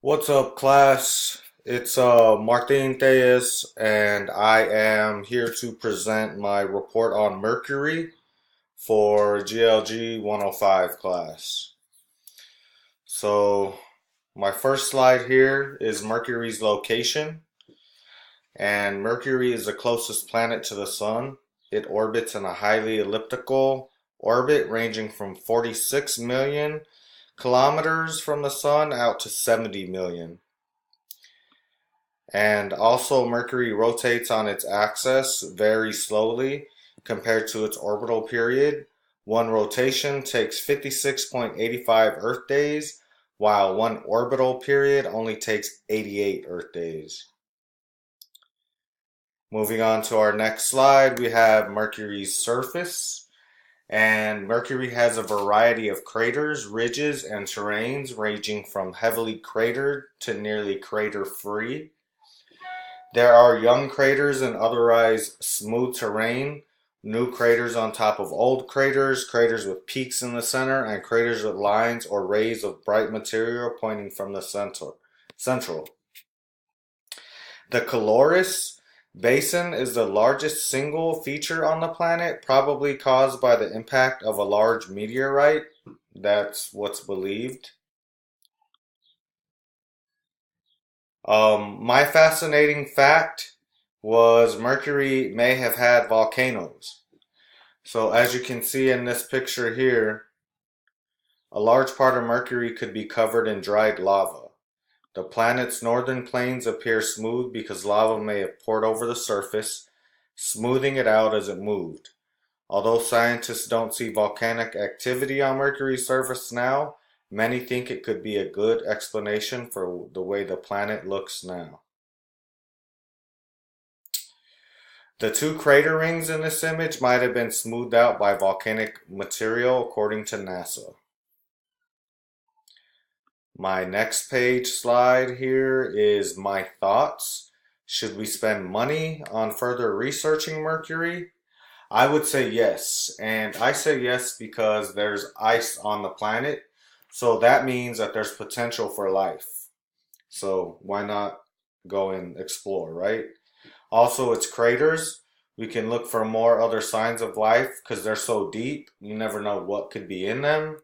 What's up, class? It's Martin Theus, and I am here to present my report on Mercury for GLG 105 class. So, my first slide here is Mercury's location, and Mercury is the closest planet to the Sun. It orbits in a highly elliptical orbit ranging from 46 million kilometers from the Sun out to 70 million. And also, Mercury rotates on its axis very slowly compared to its orbital period. One rotation takes 56.85 Earth days, while one orbital period only takes 88 Earth days. Moving on to our next slide, we have Mercury's surface. And Mercury has a variety of craters, ridges, and terrains ranging from heavily cratered to nearly crater-free. There are young craters and otherwise smooth terrain, new craters on top of old craters, craters with peaks in the center, and craters with lines or rays of bright material pointing from the central. The Caloris Basin is the largest single feature on the planet, probably caused by the impact of a large meteorite. That's what's believed. My fascinating fact was Mercury may have had volcanoes. So as you can see in this picture here, a large part of Mercury could be covered in dried lava. The planet's northern plains appear smooth because lava may have poured over the surface, smoothing it out as it moved. Although scientists don't see volcanic activity on Mercury's surface now, many think it could be a good explanation for the way the planet looks now. The two crater rings in this image might have been smoothed out by volcanic material, according to NASA. My next page slide here is my thoughts. Should we spend money on further researching Mercury? I would say yes, and I say yes because there's ice on the planet, so that means that there's potential for life. So why not go and explore, right? Also, it's craters. We can look for more other signs of life because they're so deep. You never know what could be in them.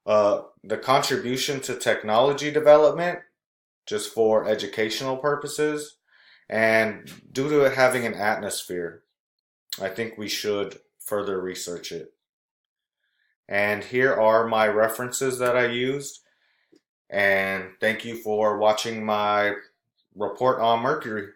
The contribution to technology development, just for educational purposes, and due to it having an atmosphere, I think we should further research it. And here are my references that I used. And thank you for watching my report on Mercury.